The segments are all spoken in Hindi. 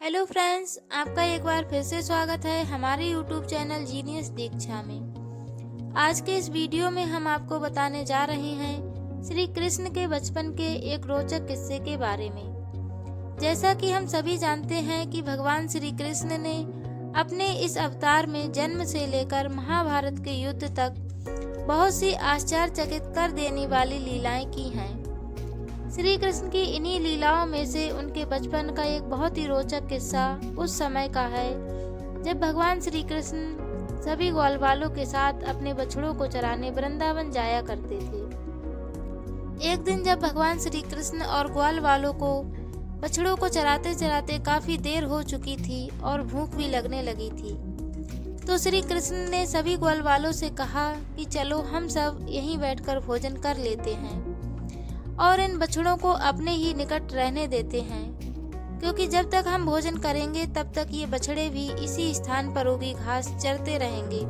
हेलो फ्रेंड्स, आपका एक बार फिर से स्वागत है हमारे यूट्यूब चैनल जीनियस दीक्षा में। आज के इस वीडियो में हम आपको बताने जा रहे हैं श्री कृष्ण के बचपन के एक रोचक किस्से के बारे में। जैसा कि हम सभी जानते हैं कि भगवान श्री कृष्ण ने अपने इस अवतार में जन्म से लेकर महाभारत के युद्ध तक बहुत सी आश्चर्यचकित कर देने वाली लीलाएं की हैं। श्री कृष्ण की इन्हीं लीलाओं में से उनके बचपन का एक बहुत ही रोचक किस्सा उस समय का है जब भगवान श्री कृष्ण सभी ग्वालवालों के साथ अपने बछड़ों को चराने वृंदावन जाया करते थे। एक दिन जब भगवान श्री कृष्ण और ग्वालवालों को बछड़ों को चराते चराते काफी देर हो चुकी थी और भूख भी लगने लगी थी, तो श्री कृष्ण ने सभी ग्वालवालों से कहा कि चलो हम सब यहीं बैठकर भोजन कर लेते हैं और इन बछड़ों को अपने ही निकट रहने देते हैं, क्योंकि जब तक हम भोजन करेंगे तब तक ये बछड़े भी इसी स्थान पर उगी घास चरते रहेंगे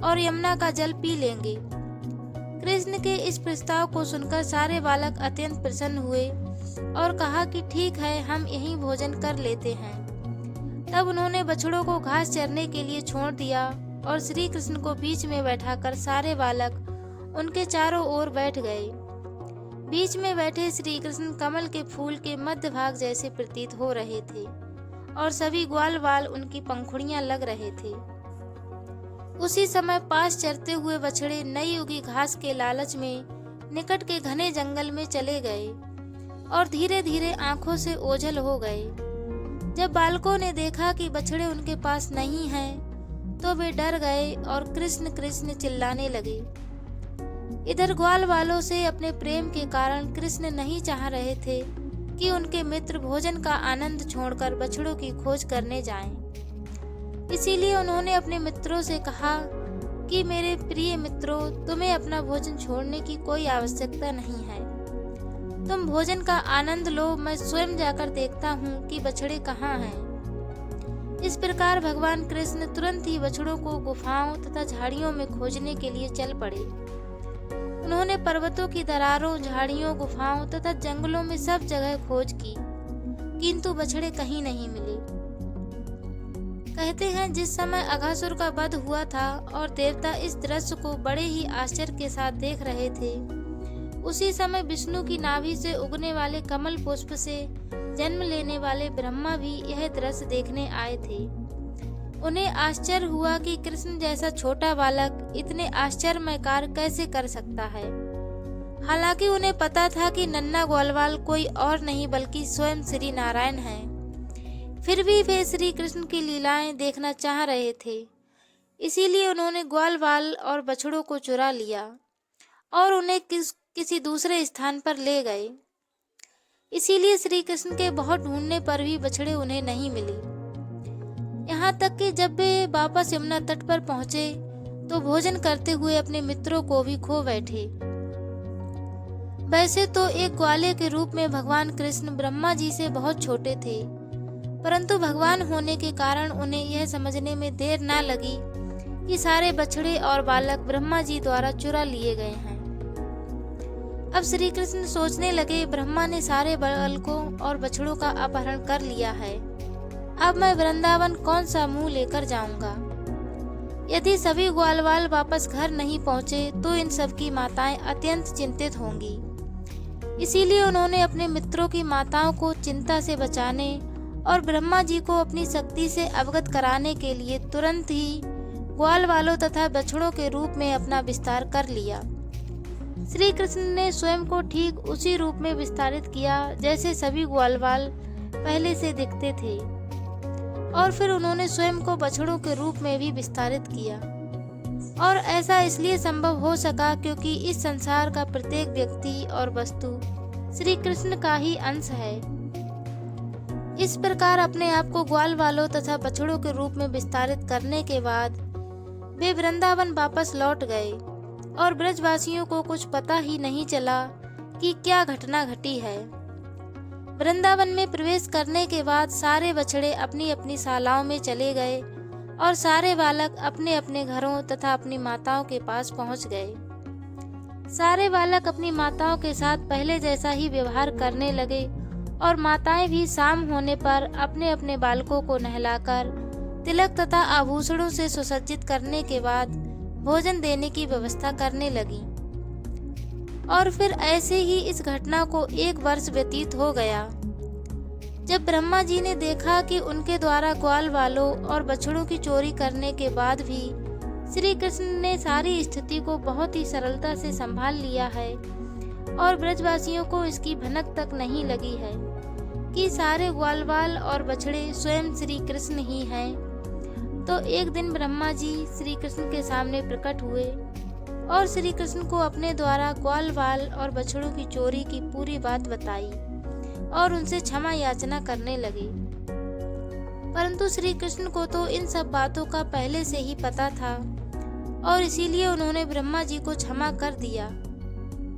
और यमुना का जल पी लेंगे। कृष्ण के इस प्रस्ताव को सुनकर सारे बालक अत्यंत प्रसन्न हुए और कहा कि ठीक है, हम यहीं भोजन कर लेते हैं। तब उन्होंने बछड़ों को घास चरने के लिए छोड़ दिया और श्री कृष्ण को बीच में बैठाकर सारे बालक उनके चारों ओर बैठ गए। बीच में बैठे श्री कृष्ण कमल के फूल के मध्य भाग जैसे प्रतीत हो रहे थे और सभी ग्वालवाल उनकी पंखुड़ियां लग रहे थे। उसी समय पास चरते हुए बछड़े नई उगी घास के लालच में निकट के घने जंगल में चले गए और धीरे धीरे आंखों से ओझल हो गए। जब बालकों ने देखा कि बछड़े उनके पास नहीं हैं, तो वे डर गए और कृष्ण कृष्ण चिल्लाने लगे। इधर ग्वाल वालों से अपने प्रेम के कारण कृष्ण नहीं चाह रहे थे कि उनके मित्र भोजन का आनंद छोड़कर बछड़ों की खोज करने जाएं। इसीलिए उन्होंने अपने मित्रों से कहा कि मेरे प्रिय मित्रों, तुम्हें अपना भोजन छोड़ने की कोई आवश्यकता नहीं है। तुम भोजन का आनंद लो, मैं स्वयं जाकर देखता हूँ कि बछड़े कहाँ हैं। इस प्रकार भगवान कृष्ण तुरंत ही बछड़ों को गुफाओं तथा झाड़ियों में खोजने के लिए चल पड़े। उन्होंने पर्वतों की दरारों, झाड़ियों, गुफाओं तथा जंगलों में सब जगह खोज की, किंतु बछड़े कहीं नहीं मिले। कहते हैं जिस समय अघासुर का वध हुआ था और देवता इस दृश्य को बड़े ही आश्चर्य के साथ देख रहे थे, उसी समय विष्णु की नाभि से उगने वाले कमल पुष्प से जन्म लेने वाले ब्रह्मा भी यह दृश्य देखने आए थे। उन्हें आश्चर्य हुआ कि कृष्ण जैसा छोटा बालक इतने आश्चर्यमय कार्य कैसे कर सकता है। हालांकि उन्हें पता था कि नन्हा ग्वालवाल कोई और नहीं बल्कि स्वयं श्री नारायण हैं। फिर भी वे श्री कृष्ण की लीलाएं देखना चाह रहे थे, इसीलिए उन्होंने ग्वालवाल और बछड़ों को चुरा लिया और उन्हें किसी दूसरे स्थान पर ले गए। इसीलिए श्री कृष्ण के बहुत ढूंढने पर भी बछड़े उन्हें नहीं मिले। यहाँ तक कि जब वे वापस यमुना तट पर पहुंचे तो भोजन करते हुए अपने मित्रों को भी खो बैठे। वैसे तो एक ग्वाले के रूप में भगवान कृष्ण ब्रह्मा जी से बहुत छोटे थे, परंतु भगवान होने के कारण उन्हें यह समझने में देर न लगी कि सारे बछड़े और बालक ब्रह्मा जी द्वारा चुरा लिए गए हैं। अब श्री कृष्ण सोचने लगे, ब्रह्मा ने सारे बालकों और बछड़ों का अपहरण कर लिया है, अब मैं वृंदावन कौन सा मुंह लेकर जाऊंगा। यदि सभी ग्वालवाल वापस घर नहीं पहुंचे तो इन सब की माताएं अत्यंत चिंतित होंगी। इसीलिए उन्होंने अपने मित्रों की माताओं को चिंता से बचाने और ब्रह्मा जी को अपनी शक्ति से अवगत कराने के लिए तुरंत ही ग्वालवालों तथा बछड़ों के रूप में अपना विस्तार कर लिया। श्री कृष्ण ने स्वयं को ठीक उसी रूप में विस्तारित किया जैसे सभी ग्वालवाल पहले से दिखते थे, और फिर उन्होंने स्वयं को बछड़ों के रूप में भी विस्तारित किया। और ऐसा इसलिए संभव हो सका क्योंकि इस संसार का प्रत्येक व्यक्ति और वस्तु श्री कृष्ण का ही अंश है। इस प्रकार अपने आप को ग्वाल वालों तथा बछड़ों के रूप में विस्तारित करने के बाद वे वृंदावन वापस लौट गए और ब्रजवासियों को कुछ पता ही नहीं चला कि क्या घटना घटी है। वृंदावन में प्रवेश करने के बाद सारे बछड़े अपनी अपनी शालाओं में चले गए और सारे बालक अपने अपने घरों तथा अपनी माताओं के पास पहुंच गए। सारे बालक अपनी माताओं के साथ पहले जैसा ही व्यवहार करने लगे और माताएं भी शाम होने पर अपने अपने बालकों को नहलाकर तिलक तथा आभूषणों से सुसज्जित करने के बाद भोजन देने की व्यवस्था करने लगी। और फिर ऐसे ही इस घटना को 1 वर्ष व्यतीत हो गया। जब ब्रह्मा जी ने देखा कि उनके द्वारा ग्वाल वालों और बछड़ों की चोरी करने के बाद भी श्री कृष्ण ने सारी स्थिति को बहुत ही सरलता से संभाल लिया है और ब्रजवासियों को इसकी भनक तक नहीं लगी है कि सारे ग्वालवाल और बछड़े स्वयं श्री कृष्ण ही हैं, तो एक दिन ब्रह्मा जी श्री कृष्ण के सामने प्रकट हुए और श्री कृष्ण को अपने द्वारा ग्वालवाल और बछड़ों की चोरी की पूरी बात बताई और उनसे क्षमा याचना करने लगे। परंतु श्री कृष्ण को तो इन सब बातों का पहले से ही पता था और इसीलिए उन्होंने ब्रह्मा जी को क्षमा कर दिया।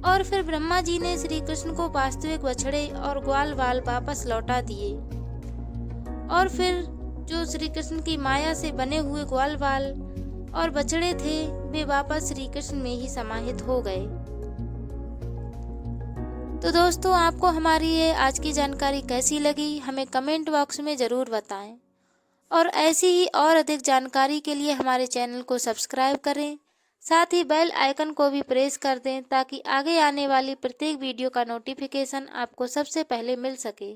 और फिर ब्रह्मा जी ने श्री कृष्ण को वास्तविक बछड़े और ग्वालवाल वापस लौटा दिए और फिर जो श्री कृष्ण की माया से बने हुए ग्वालवाल और बछड़े थे वे वापस श्री कृष्ण में ही समाहित हो गए। तो दोस्तों, आपको हमारी ये आज की जानकारी कैसी लगी हमें कमेंट बॉक्स में ज़रूर बताएं और ऐसी ही और अधिक जानकारी के लिए हमारे चैनल को सब्सक्राइब करें, साथ ही बेल आइकन को भी प्रेस कर दें ताकि आगे आने वाली प्रत्येक वीडियो का नोटिफिकेशन आपको सबसे पहले मिल सके।